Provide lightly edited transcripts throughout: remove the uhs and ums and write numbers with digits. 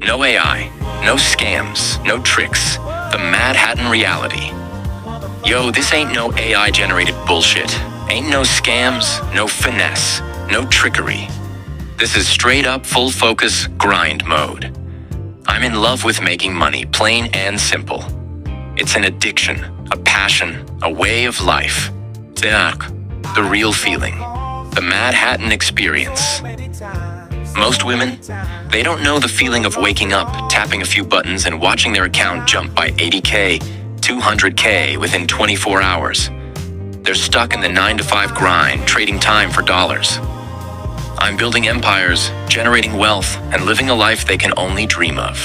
No AI, no scams, no tricks. The Madhatan reality. Yo, this ain't no AI-generated bullshit. Ain't no scams, no finesse, no trickery. This is straight up full focus grind mode. I'm in love with making money, plain and simple. It's an addiction, a passion, a way of life. The real feeling. The Madhatan experience. Most women, they don't know the feeling of waking up, tapping a few buttons, and watching their account jump by 80K, 200K within 24 hours. They're stuck in the 9-to-5 grind, trading time for dollars. I'm building empires, generating wealth, and living a life they can only dream of.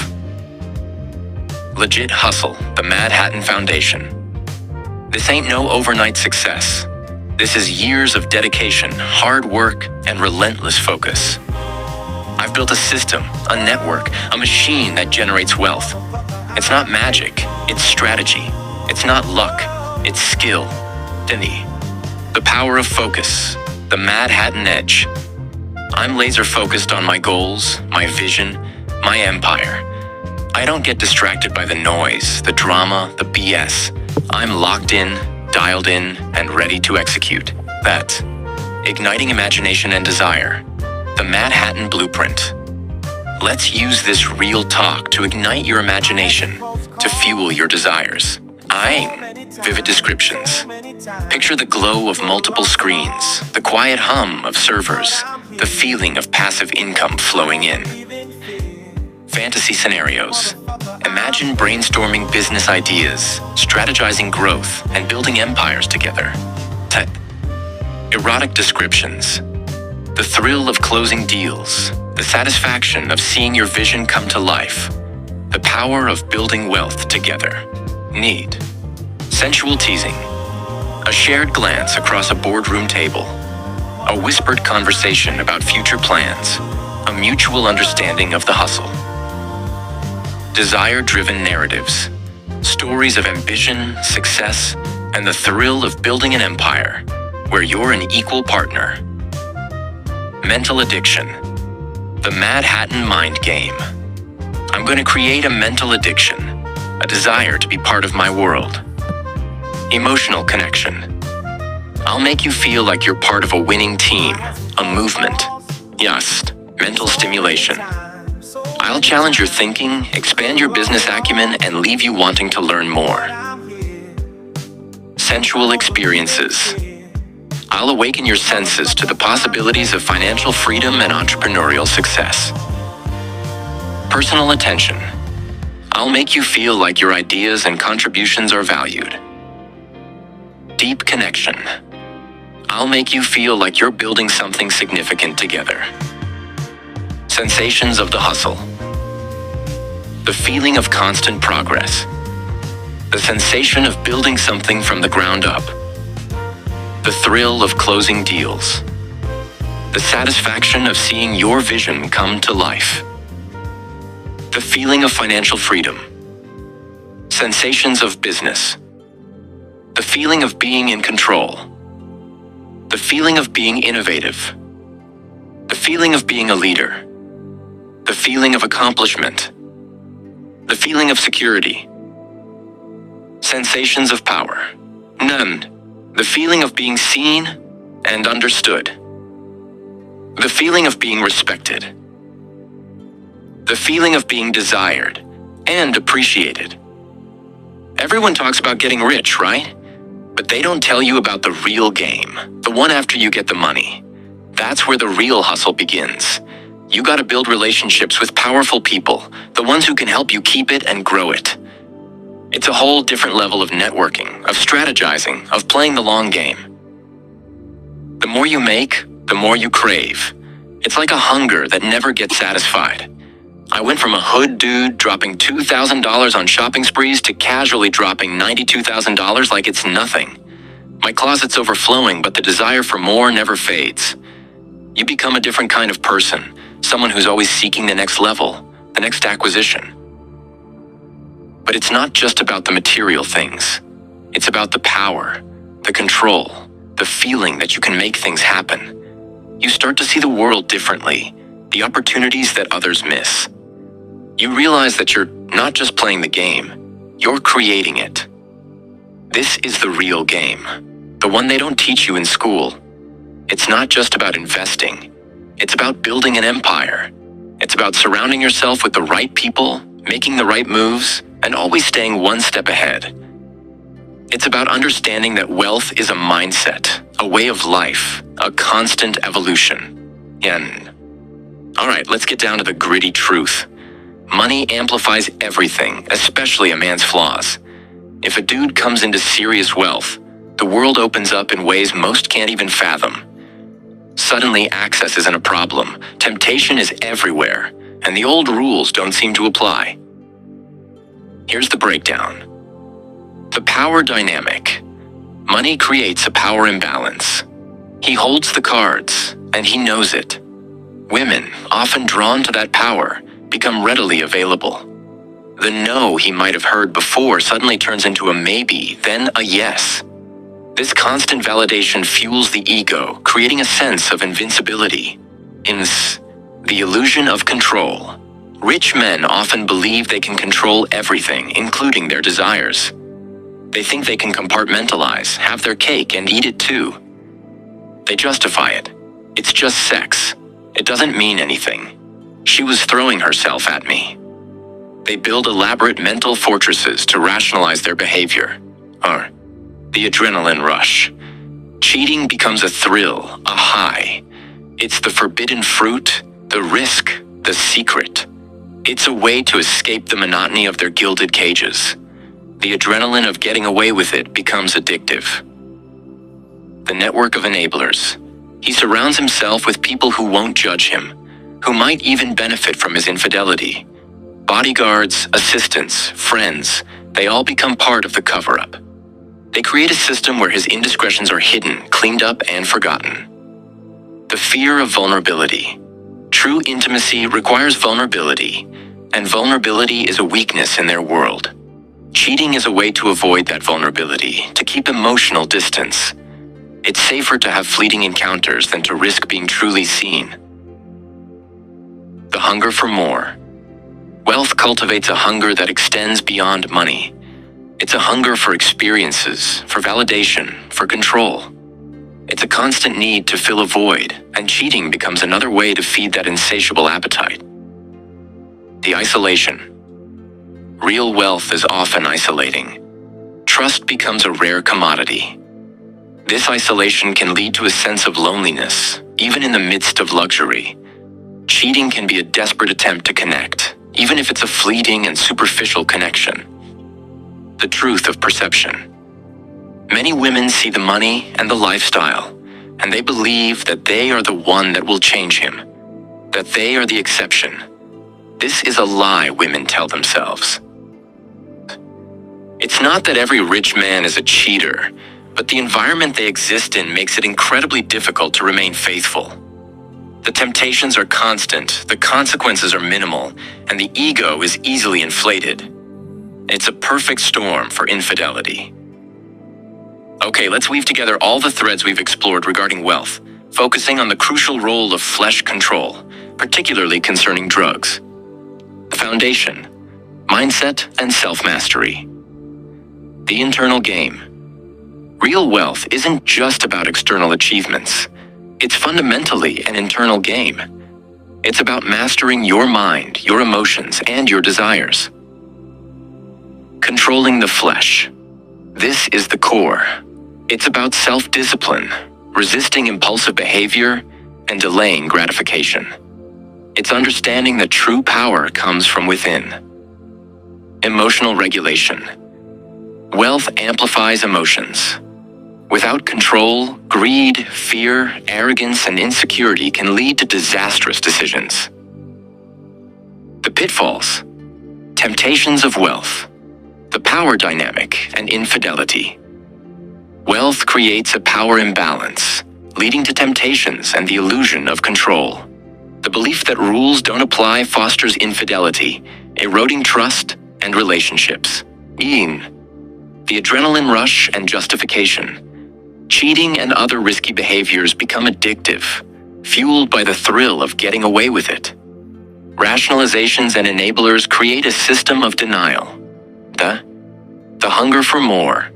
Legit hustle, the Madhatan Foundation. This ain't no overnight success. This is years of dedication, hard work, and relentless focus. I've built a system, a network, a machine that generates wealth. It's not magic, it's strategy. It's not luck, it's skill. The power of focus, the Madhatan edge. I'm laser focused on my goals, my vision, my empire. I don't get distracted by the noise, the drama, the BS. I'm locked in, dialed in, and ready to execute. That. Igniting imagination and desire. The Madhatan Blueprint. Let's use this real talk to ignite your imagination, to fuel your desires. Vivid descriptions. Picture the glow of multiple screens, the quiet hum of servers, the feeling of passive income flowing in. Fantasy scenarios. Imagine brainstorming business ideas, strategizing growth, and building empires together. Erotic descriptions. The thrill of closing deals, the satisfaction of seeing your vision come to life, the power of building wealth together. Need. Sensual teasing. A shared glance across a boardroom table. A whispered conversation about future plans. A mutual understanding of the hustle. Desire-driven narratives. Stories of ambition, success, and the thrill of building an empire where you're an equal partner. Mental addiction. The Madhatan mind game. I'm going to create a mental addiction, a desire to be part of my world. Emotional connection. I'll make you feel like you're part of a winning team, a movement. Mental stimulation. I'll challenge your thinking, expand your business acumen, and leave you wanting to learn more. Sensual experiences. I'll awaken your senses to the possibilities of financial freedom and entrepreneurial success. Personal attention. I'll make you feel like your ideas and contributions are valued. Deep connection. I'll make you feel like you're building something significant together. Sensations of the hustle. The feeling of constant progress. The sensation of building something from the ground up. The thrill of closing deals. The satisfaction of seeing your vision come to life. The feeling of financial freedom. Sensations of business. The feeling of being in control. The feeling of being innovative. The feeling of being a leader. The feeling of accomplishment. The feeling of security. Sensations of power. The feeling of being seen and understood. The feeling of being respected. The feeling of being desired and appreciated. Everyone talks about getting rich, right? But they don't tell you about the real game, the one after you get the money. That's where the real hustle begins. You gotta build relationships with powerful people, the ones who can help you keep it and grow it. It's a whole different level of networking, of strategizing, of playing the long game. The more you make, the more you crave. It's like a hunger that never gets satisfied. I went from a hood dude dropping $2,000 on shopping sprees to casually dropping $92,000 like it's nothing. My closet's overflowing, but the desire for more never fades. You become a different kind of person, someone who's always seeking the next level, the next acquisition. But it's not just about the material things. It's about the power, the control, the feeling that you can make things happen. You start to see the world differently, the opportunities that others miss. You realize that you're not just playing the game, you're creating it. This is the real game, the one they don't teach you in school. It's not just about investing. It's about building an empire. It's about surrounding yourself with the right people, making the right moves, and always staying one step ahead. It's about understanding that wealth is a mindset, a way of life, a constant evolution. All right, let's get down to the gritty truth. Money amplifies everything, especially a man's flaws. If a dude comes into serious wealth, the world opens up in ways most can't even fathom. Suddenly, access isn't a problem, temptation is everywhere, and the old rules don't seem to apply. Here's the breakdown. The power dynamic. Money creates a power imbalance. He holds the cards, and he knows it. Women, often drawn to that power, become readily available. The no he might have heard before suddenly turns into a maybe, then a yes. This constant validation fuels the ego, creating a sense of invincibility. The illusion of control. Rich men often believe they can control everything, including their desires. They think they can compartmentalize, have their cake, and eat it too. They justify it. It's just sex. It doesn't mean anything. She was throwing herself at me. They build elaborate mental fortresses to rationalize their behavior. Or the adrenaline rush. Cheating becomes a thrill, a high. It's the forbidden fruit, the risk, the secret. It's a way to escape the monotony of their gilded cages. The adrenaline of getting away with it becomes addictive. The network of enablers. He surrounds himself with people who won't judge him, who might even benefit from his infidelity. Bodyguards, assistants, friends, they all become part of the cover-up. They create a system where his indiscretions are hidden, cleaned up, and forgotten. The fear of vulnerability. True intimacy requires vulnerability, and vulnerability is a weakness in their world. Cheating is a way to avoid that vulnerability, to keep emotional distance. It's safer to have fleeting encounters than to risk being truly seen. The hunger for more. Wealth cultivates a hunger that extends beyond money. It's a hunger for experiences, for validation, for control. It's a constant need to fill a void, and cheating becomes another way to feed that insatiable appetite. The isolation. Real wealth is often isolating. Trust becomes a rare commodity. This isolation can lead to a sense of loneliness, even in the midst of luxury. Cheating can be a desperate attempt to connect, even if it's a fleeting and superficial connection. The truth of perception. Many women see the money and the lifestyle, and they believe that they are the one that will change him, that they are the exception. This is a lie women tell themselves. It's not that every rich man is a cheater, but the environment they exist in makes it incredibly difficult to remain faithful. The temptations are constant, the consequences are minimal, and the ego is easily inflated. It's a perfect storm for infidelity. Okay, let's weave together all the threads we've explored regarding wealth, focusing on the crucial role of flesh control, particularly concerning drugs. The foundation, mindset, and self-mastery. The internal game. Real wealth isn't just about external achievements. It's fundamentally an internal game. It's about mastering your mind, your emotions, and your desires. Controlling the flesh. This is the core. It's about self-discipline, resisting impulsive behavior, and delaying gratification. It's understanding that true power comes from within. Emotional regulation. Wealth amplifies emotions. Without control, greed, fear, arrogance, and insecurity can lead to disastrous decisions. The pitfalls. Temptations of wealth. The power dynamic and infidelity. Wealth creates a power imbalance, leading to temptations and the illusion of control. The belief that rules don't apply fosters infidelity, eroding trust and relationships. The adrenaline rush and justification. Cheating and other risky behaviors become addictive, fueled by the thrill of getting away with it. Rationalizations and enablers create a system of denial. The hunger for more.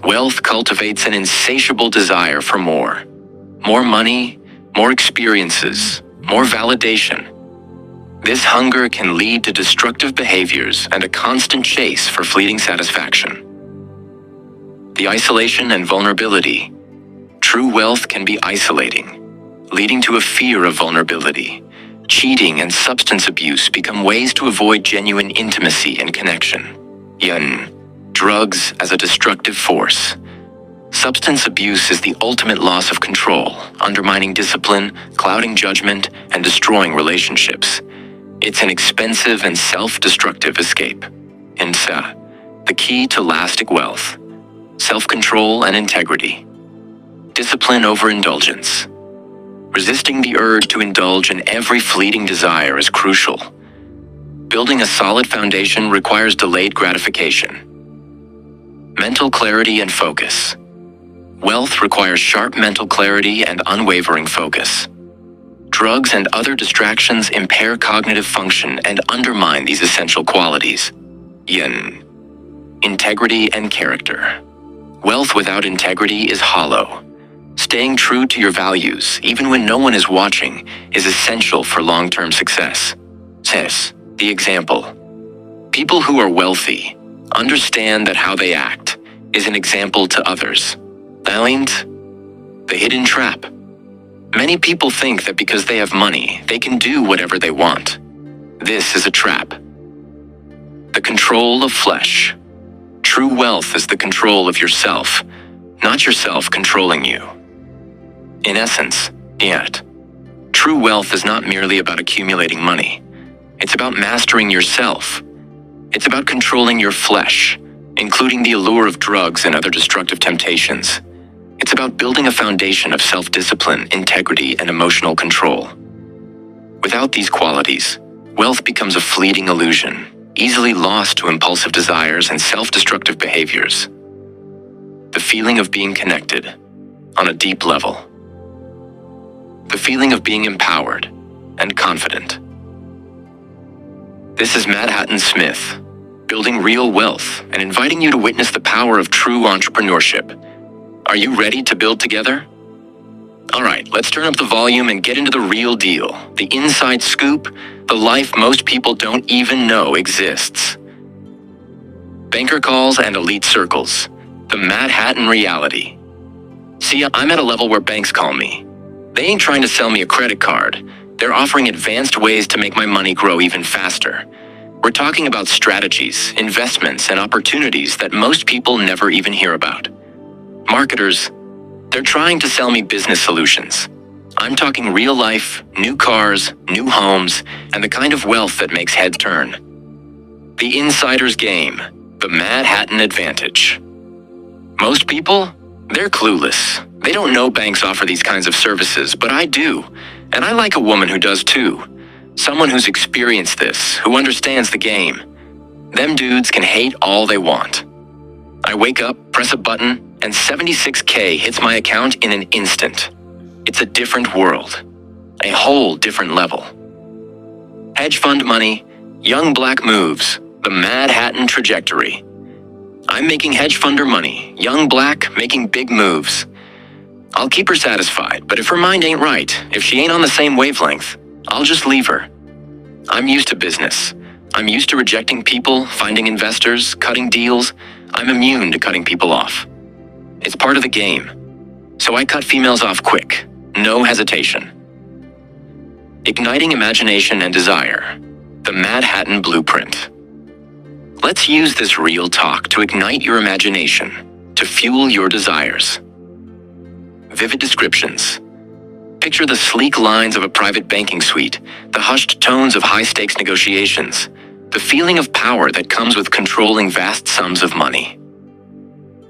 Wealth cultivates an insatiable desire for more. More money, more experiences, more validation. This hunger can lead to destructive behaviors and a constant chase for fleeting satisfaction. The isolation and vulnerability. True wealth can be isolating, leading to a fear of vulnerability. Cheating and substance abuse become ways to avoid genuine intimacy and connection. Drugs as a destructive force. Substance abuse is the ultimate loss of control, undermining discipline, clouding judgment, and destroying relationships. It's an expensive and self-destructive escape. The key to lasting wealth. Self-control and integrity. Discipline over indulgence. Resisting the urge to indulge in every fleeting desire is crucial. Building a solid foundation requires delayed gratification. Mental clarity and focus. Wealth requires sharp mental clarity and unwavering focus. Drugs and other distractions impair cognitive function and undermine these essential qualities. Integrity and character. Wealth without integrity is hollow. Staying true to your values, even when no one is watching, is essential for long-term success. The example. People who are wealthy understand that how they act is an example to others. The hidden trap. Many people think that because they have money, they can do whatever they want. This is a trap. The control of flesh. True wealth is the control of yourself, not yourself controlling you. In essence, true wealth is not merely about accumulating money. It's about mastering yourself. It's about controlling your flesh, including the allure of drugs and other destructive temptations. It's about building a foundation of self-discipline, integrity, and emotional control. Without these qualities, wealth becomes a fleeting illusion, easily lost to impulsive desires and self-destructive behaviors. The feeling of being connected, on a deep level. The feeling of being empowered and confident. This is Madhatan Smith, building real wealth and inviting you to witness the power of true entrepreneurship. Are you ready to build together? All right, let's turn up the volume and get into the real deal, the inside scoop, the life most people don't even know exists. Banker calls and elite circles, the Madhatan reality. See, I'm at a level where banks call me. They ain't trying to sell me a credit card. They're offering advanced ways to make my money grow even faster. We're talking about strategies, investments, and opportunities that most people never even hear about. Marketers, they're trying to sell me business solutions. I'm talking real life, new cars, new homes, and the kind of wealth that makes heads turn. The insider's game, the Madhatan advantage. Most people, they're clueless. They don't know banks offer these kinds of services, but I do. And I like a woman who does too. Someone who's experienced this, who understands the game. Them dudes can hate all they want. I wake up, press a button, and $76K hits my account in an instant. It's a different world. A whole different level. Hedge fund money, young black moves, the Madhatan trajectory. I'm making hedge funder money, young black making big moves. I'll keep her satisfied, but if her mind ain't right, if she ain't on the same wavelength, I'll just leave her. I'm used to business. I'm used to rejecting people, finding investors, cutting deals. I'm immune to cutting people off. It's part of the game. So I cut females off quick, no hesitation. Igniting imagination and desire, the Madhatan blueprint. Let's use this real talk to ignite your imagination, to fuel your desires. Vivid descriptions. Picture the sleek lines of a private banking suite, the hushed tones of high-stakes negotiations, the feeling of power that comes with controlling vast sums of money.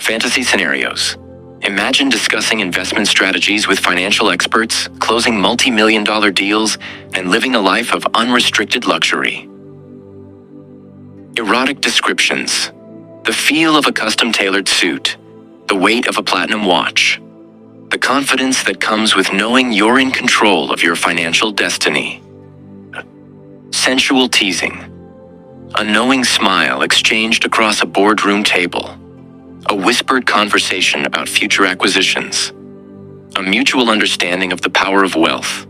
Fantasy scenarios. Imagine discussing investment strategies with financial experts, closing multi-million-dollar deals, and living a life of unrestricted luxury. Erotic descriptions. The feel of a custom-tailored suit, the weight of a platinum watch, the confidence that comes with knowing you're in control of your financial destiny. Sensual teasing. A knowing smile exchanged across a boardroom table. A whispered conversation about future acquisitions. A mutual understanding of the power of wealth.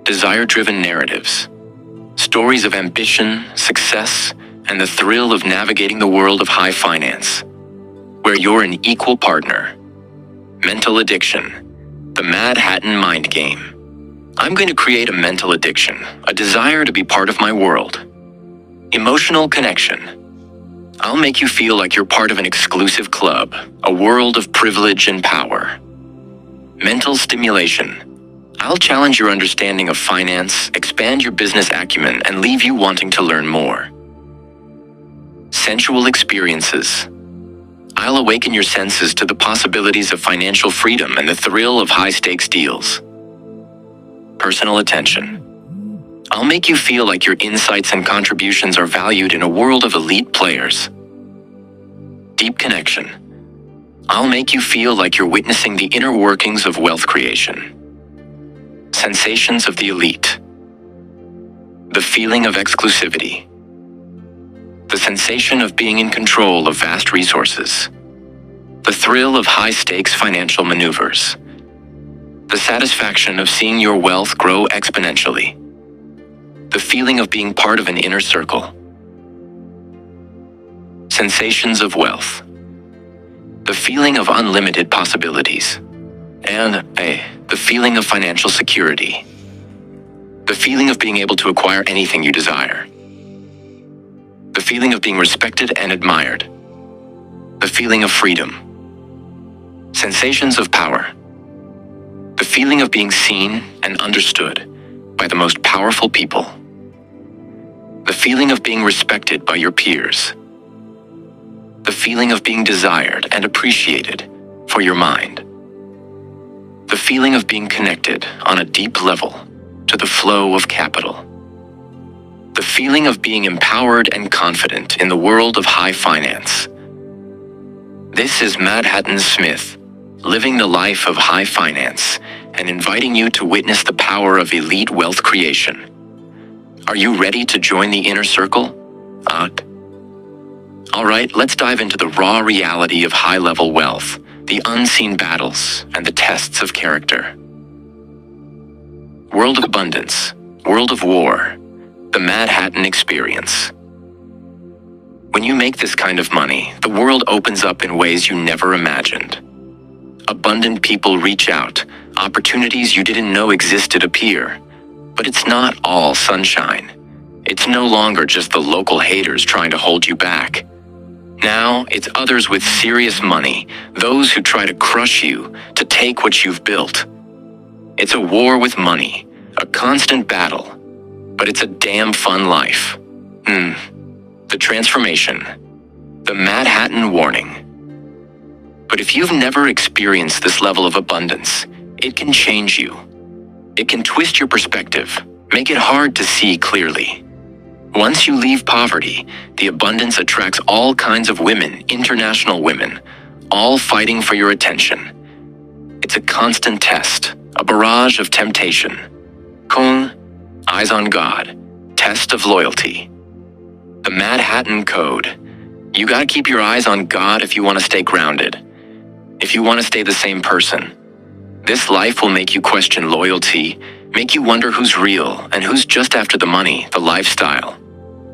Desire-driven narratives. Stories of ambition, success, and the thrill of navigating the world of high finance, where you're an equal partner. Mental addiction. The Madhatan mind game. I'm going to create a mental addiction, a desire to be part of my world. Emotional connection. I'll make you feel like you're part of an exclusive club, a world of privilege and power. Mental stimulation. I'll challenge your understanding of finance, expand your business acumen, and leave you wanting to learn more. Sensual experiences. I'll awaken your senses to the possibilities of financial freedom and the thrill of high-stakes deals. Personal attention. I'll make you feel like your insights and contributions are valued in a world of elite players. Deep connection. I'll make you feel like you're witnessing the inner workings of wealth creation. Sensations of the elite. The feeling of exclusivity. The sensation of being in control of vast resources. The thrill of high-stakes financial maneuvers. The satisfaction of seeing your wealth grow exponentially. The feeling of being part of an inner circle. Sensations of wealth. The feeling of unlimited possibilities. And the feeling of financial security. The feeling of being able to acquire anything you desire. The feeling of being respected and admired. The feeling of freedom. Sensations of power. The feeling of being seen and understood by the most powerful people. The feeling of being respected by your peers. The feeling of being desired and appreciated for your mind. The feeling of being connected on a deep level to the flow of capital. The feeling of being empowered and confident in the world of high finance. This is Madhatan Smith, living the life of high finance and inviting you to witness the power of elite wealth creation. Are you ready to join the inner circle? All right, let's dive into the raw reality of high-level wealth, the unseen battles, and the tests of character. World of abundance, world of war, the Madhatan experience. When you make this kind of money, the world opens up in ways you never imagined. Abundant people reach out, opportunities you didn't know existed appear. But it's not all sunshine. It's no longer just the local haters trying to hold you back. Now, it's others with serious money, those who try to crush you, to take what you've built. It's a war with money, a constant battle, but it's a damn fun life. The transformation, the Madhatan warning. But if you've never experienced this level of abundance, it can change you. It can twist your perspective, make it hard to see clearly. Once you leave poverty, the abundance attracts all kinds of women, international women, all fighting for your attention. It's a constant test, a barrage of temptation. Kung, eyes on God, test of loyalty. The Madhatan Code. You gotta keep your eyes on God if you want to stay grounded. If you want to stay the same person. This life will make you question loyalty, make you wonder who's real and who's just after the money, the lifestyle.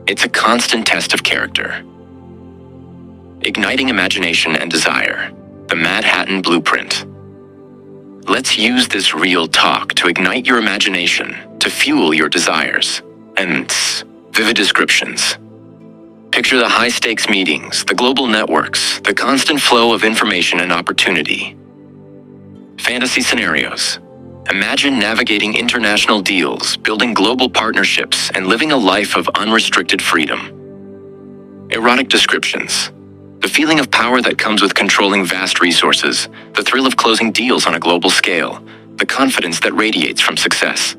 It's a constant test of character. Igniting imagination and desire, the Madhatan Blueprint. Let's use this real talk to ignite your imagination, to fuel your desires, and vivid descriptions. Picture the high-stakes meetings, the global networks, the constant flow of information and opportunity. Fantasy scenarios. Imagine navigating international deals, building global partnerships, and living a life of unrestricted freedom. Erotic descriptions. The feeling of power that comes with controlling vast resources, the thrill of closing deals on a global scale, the confidence that radiates from success.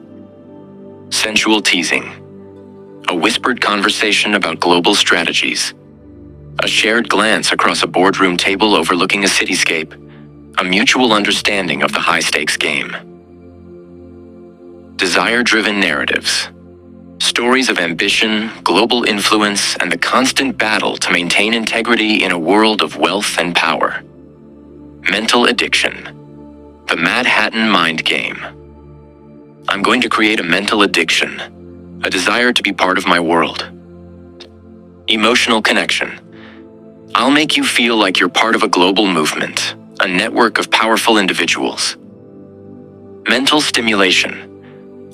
Sensual teasing. A whispered conversation about global strategies. A shared glance across a boardroom table overlooking a cityscape. A mutual understanding of the high-stakes game. Desire-driven narratives. Stories of ambition, global influence, and the constant battle to maintain integrity in a world of wealth and power. Mental addiction. The Madhatan mind game. I'm going to create a mental addiction, a desire to be part of my world. Emotional connection. I'll make you feel like you're part of a global movement, a network of powerful individuals. Mental stimulation.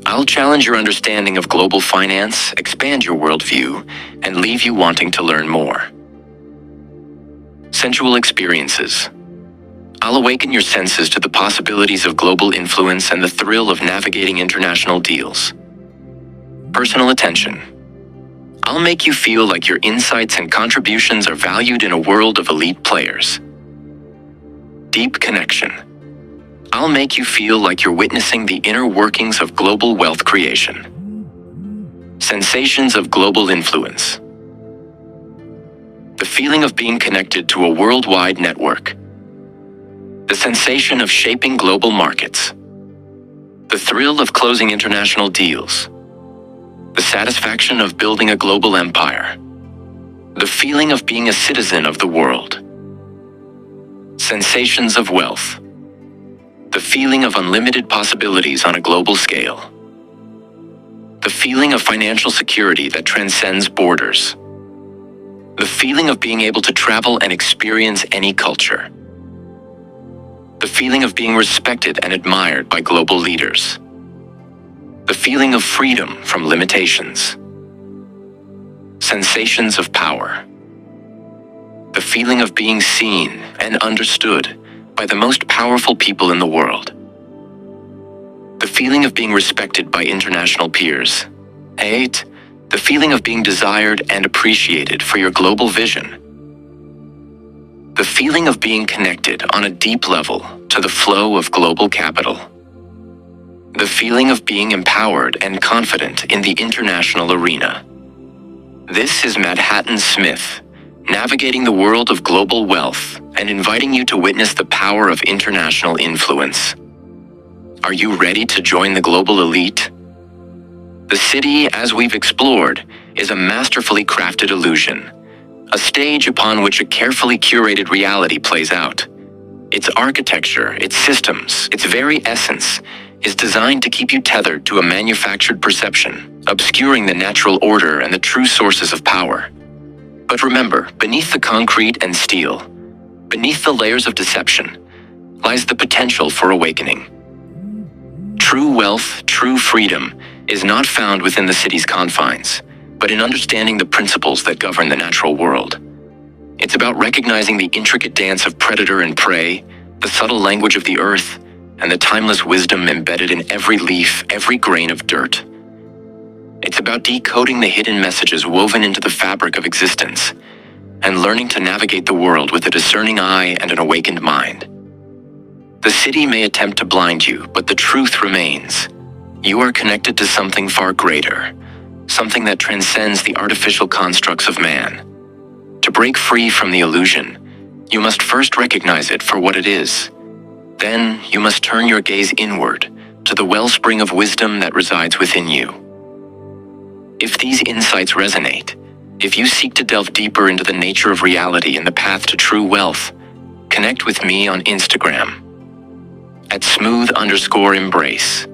I'll challenge your understanding of global finance, expand your worldview, and leave you wanting to learn more. Sensual experiences. I'll awaken your senses to the possibilities of global influence and the thrill of navigating international deals. Personal attention. I'll make you feel like your insights and contributions are valued in a world of elite players. Deep connection. I'll make you feel like you're witnessing the inner workings of global wealth creation. Sensations of global influence. The feeling of being connected to a worldwide network. The sensation of shaping global markets. The thrill of closing international deals. The satisfaction of building a global empire. The feeling of being a citizen of the world. Sensations of wealth. The feeling of unlimited possibilities on a global scale. The feeling of financial security that transcends borders. The feeling of being able to travel and experience any culture. The feeling of being respected and admired by global leaders. The feeling of freedom from limitations. Sensations of power. The feeling of being seen and understood by the most powerful people in the world. The feeling of being respected by international peers. 8. The feeling of being desired and appreciated for your global vision. The feeling of being connected on a deep level to the flow of global capital. The feeling of being empowered and confident in the international arena. This is Madhatan Smith, navigating the world of global wealth and inviting you to witness the power of international influence. Are you ready to join the global elite? The city, as we've explored, is a masterfully crafted illusion, a stage upon which a carefully curated reality plays out. Its architecture, its systems, its very essence is designed to keep you tethered to a manufactured perception, obscuring the natural order and the true sources of power. But remember, beneath the concrete and steel, beneath the layers of deception, lies the potential for awakening. True wealth, true freedom, is not found within the city's confines, but in understanding the principles that govern the natural world. It's about recognizing the intricate dance of predator and prey, the subtle language of the earth, and the timeless wisdom embedded in every leaf, every grain of dirt. It's about decoding the hidden messages woven into the fabric of existence, and learning to navigate the world with a discerning eye and an awakened mind. The city may attempt to blind you, but the truth remains. You are connected to something far greater, something that transcends the artificial constructs of man. To break free from the illusion, you must first recognize it for what it is. Then you must turn your gaze inward to the wellspring of wisdom that resides within you. If these insights resonate, if you seek to delve deeper into the nature of reality and the path to true wealth, connect with me on Instagram at @smooth_embrace.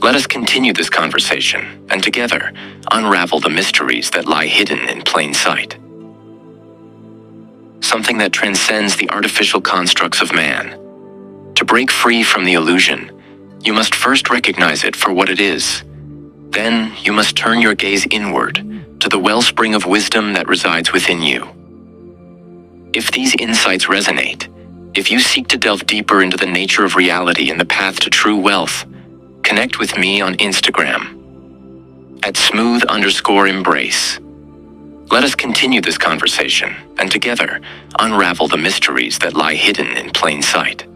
Let us continue this conversation and together unravel the mysteries that lie hidden in plain sight. Something that transcends the artificial constructs of man. To break free from the illusion, you must first recognize it for what it is. Then you must turn your gaze inward to the wellspring of wisdom that resides within you. If these insights resonate, if you seek to delve deeper into the nature of reality and the path to true wealth, connect with me on Instagram at @smooth_embrace. Let us continue this conversation and together unravel the mysteries that lie hidden in plain sight.